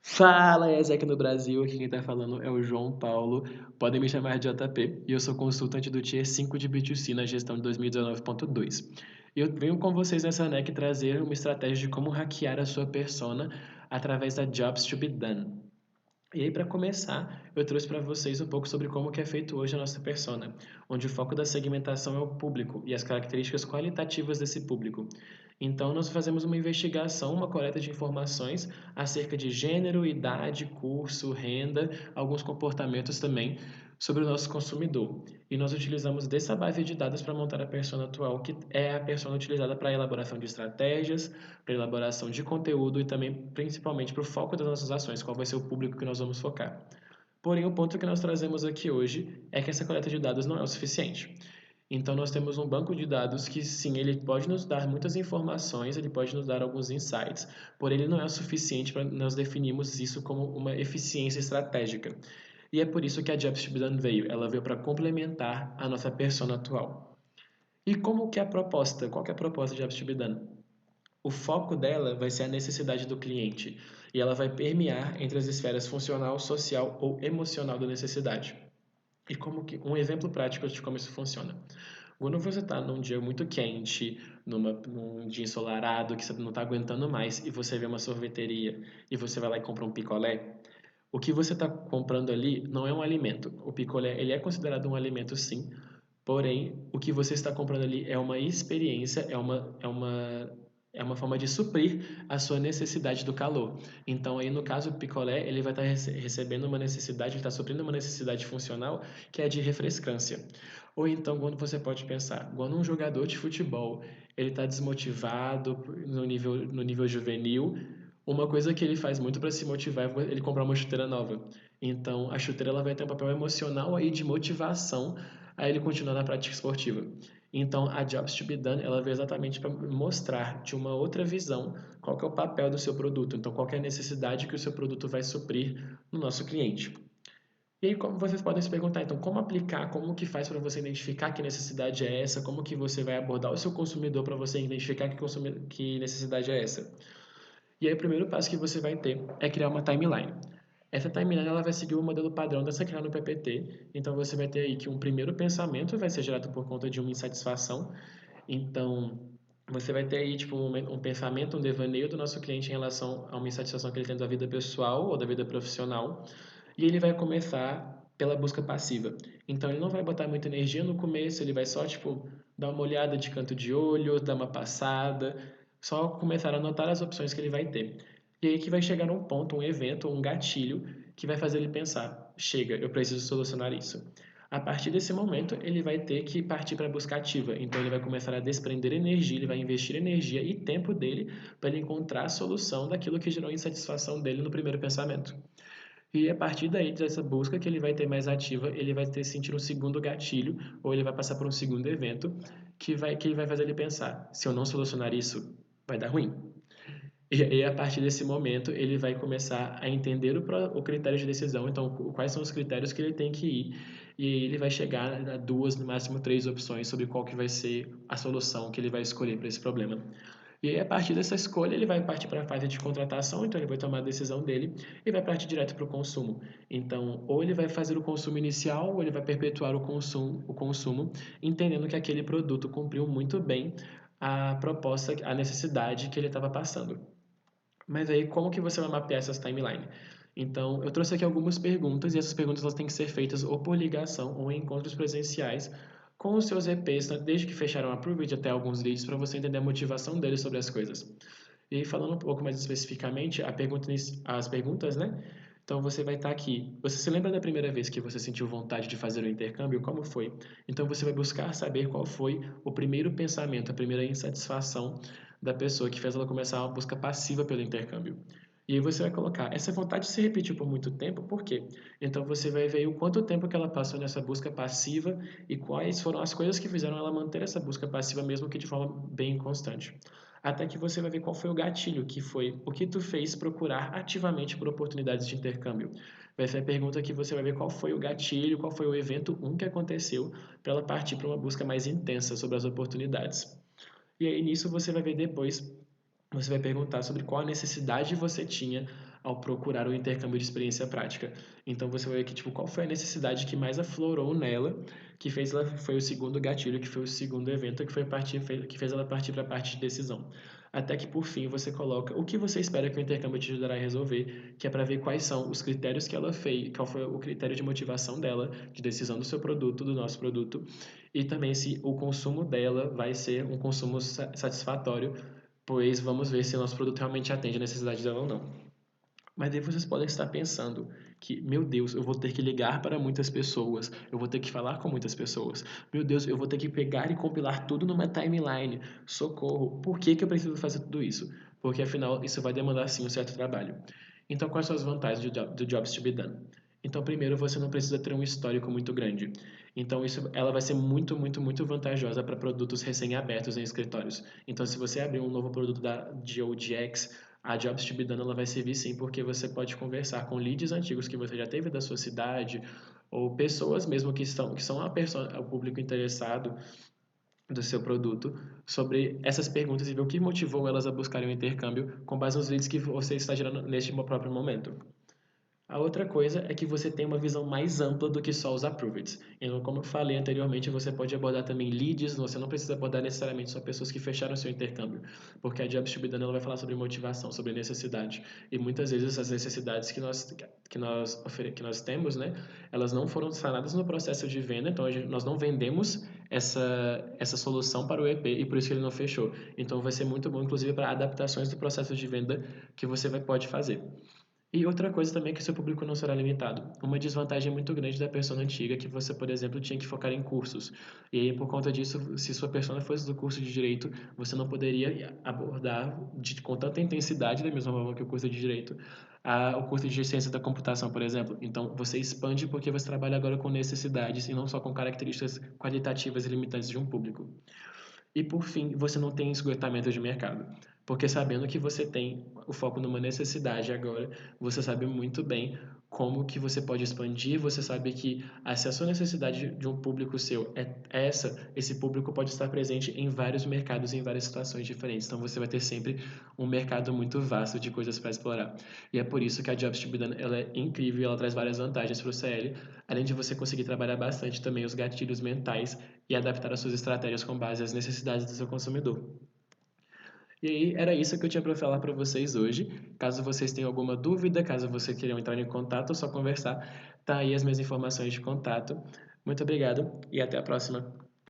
Fala, Ezek no Brasil, aqui quem tá falando é o João Paulo, podem me chamar de JP, e eu sou consultante do Tier 5 de B2C na gestão de 2019.2. Eu venho com vocês nessa NEC trazer uma estratégia de como hackear a sua persona através da Jobs to be Done. E aí, para começar, eu trouxe para vocês um pouco sobre como que é feito hoje a nossa persona, onde o foco da segmentação é o público e as características qualitativas desse público. Então, nós fazemos uma investigação, uma coleta de informações acerca de gênero, idade, curso, renda, alguns comportamentos também sobre o nosso consumidor. E nós utilizamos dessa base de dados para montar a persona atual, que é a persona utilizada para a elaboração de estratégias, para elaboração de conteúdo e também, principalmente, para o foco das nossas ações, qual vai ser o público que nós vamos focar. Porém, o ponto que nós trazemos aqui hoje é que essa coleta de dados não é o suficiente. Então, nós temos um banco de dados que, sim, ele pode nos dar muitas informações, ele pode nos dar alguns insights, porém, ele não é o suficiente para nós definirmos isso como uma eficiência estratégica. E é por isso que a JobStream veio. Ela veio para complementar a nossa persona atual. E como que é a proposta? Qual que é a proposta de JobStream? O foco dela vai ser a necessidade do cliente e ela vai permear entre as esferas funcional, social ou emocional da necessidade. E como que um exemplo prático de como isso funciona. Quando você está num dia muito quente, num dia ensolarado, que você não está aguentando mais, e você vê uma sorveteria e você vai lá e compra um picolé, o que você está comprando ali não é um alimento. O picolé ele é considerado um alimento, sim, porém o que você está comprando ali é uma experiência, é uma forma de suprir a sua necessidade do calor. Então aí no caso o picolé ele vai estar recebendo uma necessidade, está suprindo uma necessidade funcional que é de refrescância. Ou então quando você pode pensar, quando um jogador de futebol ele está desmotivado no nível juvenil, uma coisa que ele faz muito para se motivar é ele comprar uma chuteira nova. Então, a chuteira ela vai ter um papel emocional aí de motivação a ele continuar na prática esportiva. Então, a Jobs to be Done, ela veio exatamente para mostrar de uma outra visão qual que é o papel do seu produto. Então, qual que é a necessidade que o seu produto vai suprir no nosso cliente. E aí, como vocês podem se perguntar, então, como aplicar, como que faz para você identificar que necessidade é essa, como que você vai abordar o seu consumidor para você identificar que necessidade é essa. E aí o primeiro passo que você vai ter é criar uma timeline. Essa timeline ela vai seguir o modelo padrão dessa criada no PPT. Então você vai ter aí que um primeiro pensamento vai ser gerado por conta de uma insatisfação. Então você vai ter aí tipo um pensamento, um devaneio do nosso cliente em relação a uma insatisfação que ele tem da vida pessoal ou da vida profissional. E ele vai começar pela busca passiva. Então ele não vai botar muita energia no começo, ele vai só tipo dar uma olhada de canto de olho, dar uma passada, só começar a anotar as opções que ele vai ter. E aí que vai chegar um ponto, um evento, um gatilho que vai fazer ele pensar: chega, eu preciso solucionar isso. A partir desse momento, ele vai ter que partir para a busca ativa. Então, ele vai começar a desprender energia, ele vai investir energia e tempo dele para ele encontrar a solução daquilo que gerou insatisfação dele no primeiro pensamento. E a partir daí, dessa busca que ele vai ter mais ativa, ele vai ter sentir um segundo gatilho, ou ele vai passar por um segundo evento, que ele vai fazer ele pensar: se eu não solucionar isso, vai dar ruim. E aí, a partir desse momento, ele vai começar a entender o critério de decisão. Então, quais são os critérios que ele tem que ir. E aí ele vai chegar a duas, no máximo três opções sobre qual que vai ser a solução que ele vai escolher para esse problema. E aí, a partir dessa escolha, ele vai partir para a fase de contratação, então ele vai tomar a decisão dele e vai partir direto para o consumo. Então, ou ele vai fazer o consumo inicial, ou ele vai perpetuar o consumo, entendendo que aquele produto cumpriu muito bem a proposta, a necessidade que ele estava passando. Mas aí, como que você vai mapear essas timelines? Então, eu trouxe aqui algumas perguntas, e essas perguntas elas têm que ser feitas ou por ligação ou em encontros presenciais com os seus EPs, desde que fecharam a Prove até alguns leads, para você entender a motivação deles sobre as coisas. E aí, falando um pouco mais especificamente, as perguntas, né? Então, você vai estar aqui. Você se lembra da primeira vez que você sentiu vontade de fazer o intercâmbio? Como foi? Então, você vai buscar saber qual foi o primeiro pensamento, a primeira insatisfação da pessoa que fez ela começar uma busca passiva pelo intercâmbio. E aí você vai colocar, essa vontade se repetiu por muito tempo, por quê? Então você vai ver o quanto tempo que ela passou nessa busca passiva e quais foram as coisas que fizeram ela manter essa busca passiva, mesmo que de forma bem constante. Até que você vai ver qual foi o gatilho, que foi o que tu fez procurar ativamente por oportunidades de intercâmbio. Vai ser a pergunta que você vai ver qual foi o gatilho, qual foi o evento que aconteceu para ela partir para uma busca mais intensa sobre as oportunidades. E aí nisso você vai ver depois, você vai perguntar sobre qual a necessidade você tinha ao procurar o intercâmbio de experiência prática. Então você vai ver que tipo qual foi a necessidade que mais aflorou nela, que fez ela foi o segundo gatilho, que foi o segundo evento que fez ela partir para a parte de decisão. Até que por fim você coloca o que você espera que o intercâmbio te ajudará a resolver, que é para ver quais são os critérios que ela fez, qual foi o critério de motivação dela, de decisão do seu produto, do nosso produto, e também se o consumo dela vai ser um consumo satisfatório, pois vamos ver se o nosso produto realmente atende a necessidade dela ou não. Mas daí vocês podem estar pensando que, meu Deus, eu vou ter que ligar para muitas pessoas, eu vou ter que falar com muitas pessoas. Meu Deus, eu vou ter que pegar e compilar tudo numa timeline. Socorro, por que que eu preciso fazer tudo isso? Porque afinal isso vai demandar sim um certo trabalho. Então, quais são as vantagens do Jobs to be Done? Então, primeiro, você não precisa ter um histórico muito grande. Então, ela vai ser muito, muito, muito vantajosa para produtos recém-abertos em escritórios. Então, se você abrir um novo produto de OGX, a Jobs to be Done ela vai servir sim, porque você pode conversar com leads antigos que você já teve da sua cidade, ou pessoas mesmo que são o público interessado do seu produto, sobre essas perguntas e ver o que motivou elas a buscarem o intercâmbio com base nos leads que você está gerando neste próprio momento. A outra coisa é que você tem uma visão mais ampla do que só os approveds. Então, como eu falei anteriormente, você pode abordar também leads, você não precisa abordar necessariamente só pessoas que fecharam seu intercâmbio, porque a Jobs to be Done ela vai falar sobre motivação, sobre necessidade. E muitas vezes essas necessidades que nós temos, né, elas não foram sanadas no processo de venda, então nós não vendemos essa solução para o EP e por isso que ele não fechou. Então vai ser muito bom, inclusive, para adaptações do processo de venda que você pode fazer. E outra coisa também é que seu público não será limitado. Uma desvantagem muito grande da persona antiga é que você, por exemplo, tinha que focar em cursos. E aí, por conta disso, se sua persona fosse do curso de Direito, você não poderia abordar com tanta intensidade, da mesma forma que o curso de Direito, o curso de Ciência da Computação, por exemplo. Então, você expande porque você trabalha agora com necessidades e não só com características qualitativas e limitantes de um público. E por fim, você não tem esgotamento de mercado. Porque sabendo que você tem o foco numa necessidade agora, você sabe muito bem como que você pode expandir, você sabe que se a sua necessidade de um público seu é essa, esse público pode estar presente em vários mercados, em várias situações diferentes. Então você vai ter sempre um mercado muito vasto de coisas para explorar. E é por isso que a Jobs to be Done, ela é incrível, ela traz várias vantagens para o CL, além de você conseguir trabalhar bastante também os gatilhos mentais e adaptar as suas estratégias com base às necessidades do seu consumidor. E aí, era isso que eu tinha para falar para vocês hoje. Caso vocês tenham alguma dúvida, caso vocês queiram entrar em contato, é só conversar. Tá aí as minhas informações de contato. Muito obrigado e até a próxima.